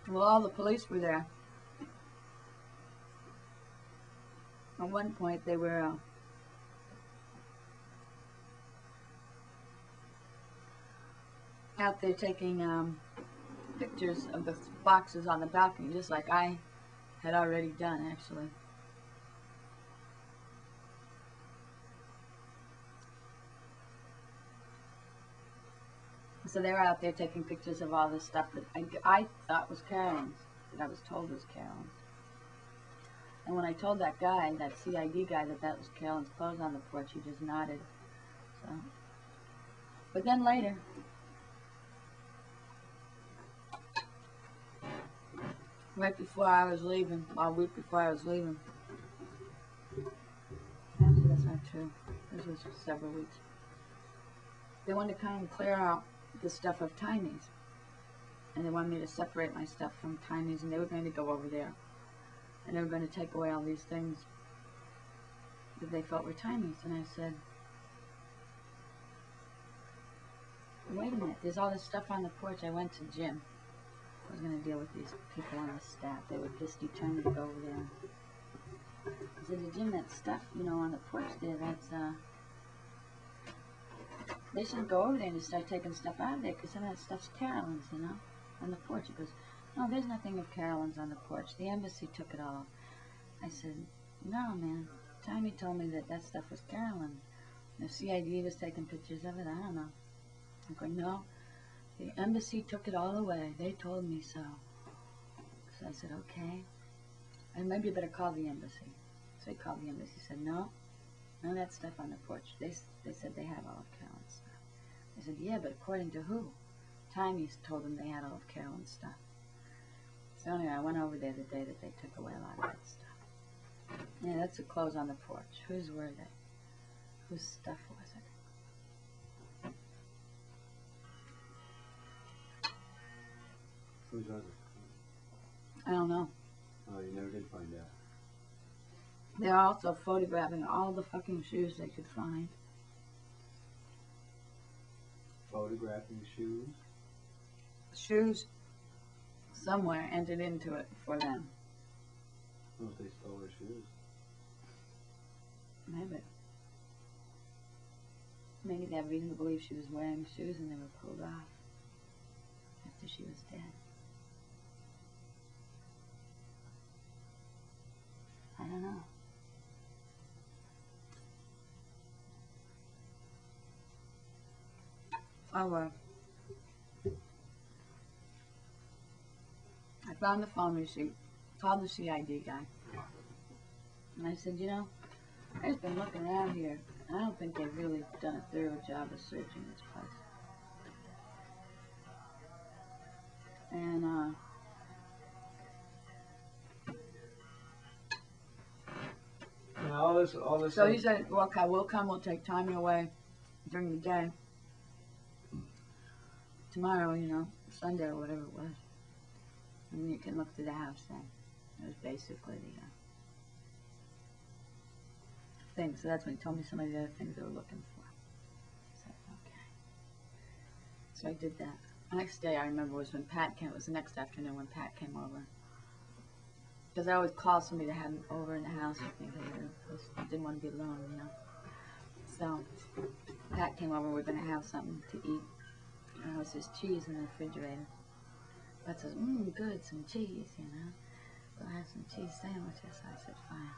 Well, all the police were there. At one point, they were out there taking pictures of the boxes on the balcony, just like I had already done, actually. So they were out there taking pictures of all this stuff that I thought was Carolyn's, that I was told was Carolyn's. And when I told that guy, that CID guy, that was Carolyn's clothes on the porch, he just nodded. So, but then later, right before I was leaving, a week before I was leaving, actually that's not true, this was several weeks, they wanted to come and clear out the stuff of Tiny's. And they wanted me to separate my stuff from Tiny's, and they were going to go over there. And they were going to take away all these things that they felt were Tiny's. And I said, wait a minute, there's all this stuff on the porch. I went to Jim. I was going to deal with these people on the staff. They were just determined to go over there. I said to Jim, that stuff, on the porch there, that's, they should go over there and start taking stuff out of there, because some of that stuff's Carolyn's, on the porch. He goes, no, there's nothing of Carolyn's on the porch. The embassy took it all. I said, no, man. Tommy told me that stuff was Carolyn. The CID was taking pictures of it. I don't know. I'm going, no, the embassy took it all away. They told me so. So I said, okay. And maybe you better call the embassy. So he called the embassy. He said, no, none of that stuff on the porch. They said they have all of Carolyn's stuff. I said, yeah, but according to who? Tiny's told them they had all of Carolyn's stuff. So anyway, I went over there the day that they took away a lot of that stuff. Yeah, that's the clothes on the porch. Whose were they? Whose stuff was it? Whose was it? I don't know. Oh, you never did find out. They're also photographing all the fucking shoes they could find. Photographing shoes? Shoes somewhere entered into it for them. What if they stole her shoes? Maybe. Maybe they have reason to believe she was wearing shoes and they were pulled off after she was dead. I don't know. Oh, I found the phone receipt, called the CID guy, and I said, I've just been looking around here, and I don't think they've really done a thorough job of searching this place. And, all this. So he said, well, okay, we'll come, we'll take Tommy away during the day. Tomorrow, Sunday or whatever it was. And you can look through the house then. It was basically the thing. So that's when he told me some of the other things they were looking for. So, okay. So I did that. The next day I remember was when Pat came. It was the next afternoon when Pat came over. Because I always call somebody to have them over in the house with me because I didn't want to be alone, So Pat came over. We were going to have something to eat. And there was this cheese in the refrigerator. Pat says, good, some cheese, We'll have some cheese sandwiches. I said, fine.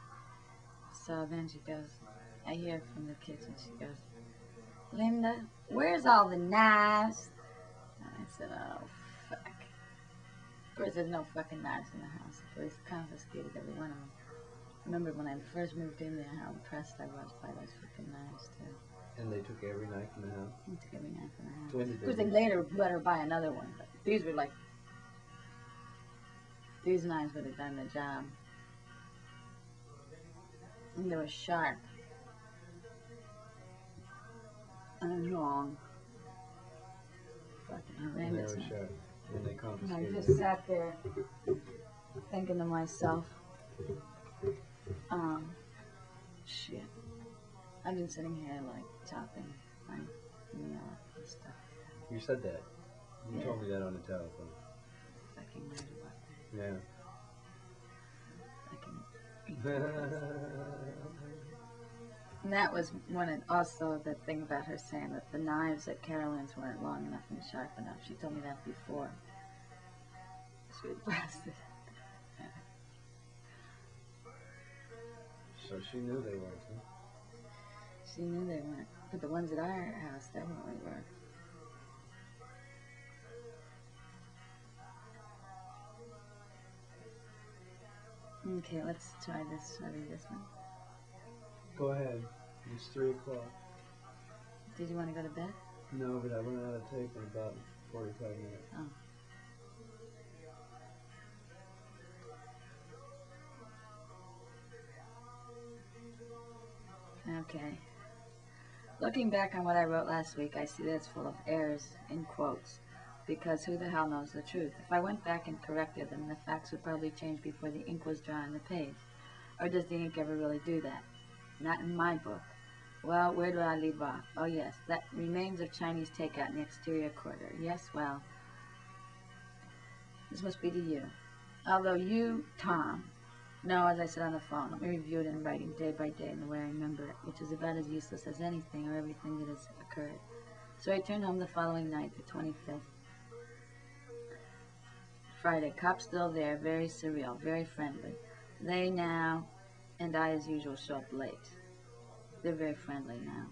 So then she goes, I hear from the kitchen, she goes, Linda, where's all the knives? And I said, oh, fuck. Of course, there's no fucking knives in the house. The police confiscated every one of them. I remember when I first moved in there, how impressed I was by those fucking knives, too. And they took every knife in the house? They took every knife in the house. When did Of course, they later let her buy another one, but these were like, these knives would have done the job. And they were sharp. And long. Fucking horrendous. They were sharp. And they confiscated. And I just sat there thinking to myself, shit. I've been sitting here like chopping my meal and stuff. You said that. You Yeah. told me that on the telephone. fucking worried about Yeah. And that was also the thing about her saying that the knives at Carolyn's weren't long enough and sharp enough. She told me that before. Sweet bastard. So she knew they weren't, huh? She knew they weren't. But the ones at our house definitely were. Okay, let's try this. Shall I read this one? Go ahead. It's 3 o'clock. Did you want to go to bed? No, but I run out of tape in about 45 minutes. Oh. Okay. Looking back on what I wrote last week, I see that it's full of errors in quotes, because who the hell knows the truth? If I went back and corrected them, the facts would probably change before the ink was dry on the page. Or does the ink ever really do that? Not in my book. Well, where do I leave off? Oh yes, that remains of Chinese takeout in the exterior quarter. Yes, well, this must be to you. Although you, Tom, no, as I said on the phone, let me review it in writing day by day in the way I remember it, which is about as useless as anything or everything that has occurred. So I returned home the following night, the 25th. Friday, cops still there, very surreal, very friendly. They now, and I as usual, show up late. They're very friendly now.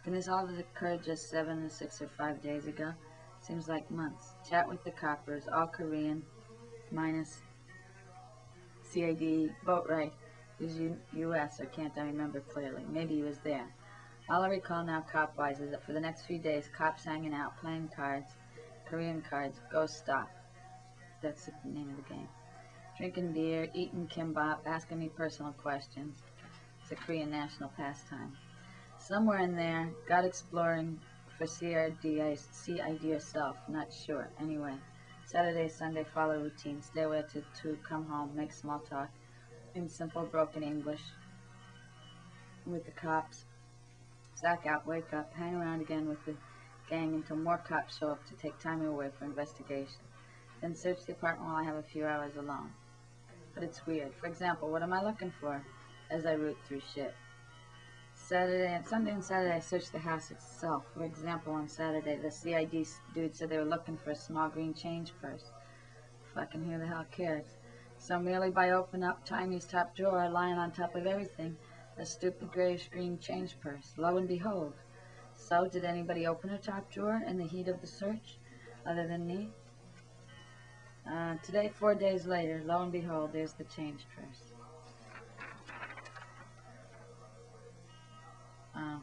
Can this all have occurred just 7 or 6 or 5 days ago? Seems like months. Chat with the coppers, all Korean, minus CAD, Boatwright, who's U.S., or can't I remember clearly. Maybe he was there. All I recall now cop-wise is that for the next few days, cops hanging out, playing cards, Korean cards, go stop. That's the name of the game. Drinking beer, eating kimbap, asking me personal questions. It's a Korean national pastime. Somewhere in there, got exploring for CID yourself, not sure. Anyway, Saturday, Sunday, follow routine, stay away to 2, come home, make small talk in simple broken English with the cops, sack out, wake up, hang around again with the gang until more cops show up to take time away for investigation. Then search the apartment while I have a few hours alone. But it's weird. For example, what am I looking for as I root through shit? Sunday and Saturday, I searched the house itself. For example, on Saturday, the CID dude said they were looking for a small green change purse. Fucking who the hell cares? So merely by opening up Chinese top drawer, lying on top of everything, a stupid grayish green change purse. Lo and behold. So, did anybody open a top drawer in the heat of the search, other than me? Today, 4 days later, lo and behold, there's the change purse. Oh.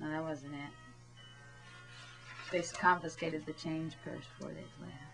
No, that wasn't it. They confiscated the change purse 4 days later.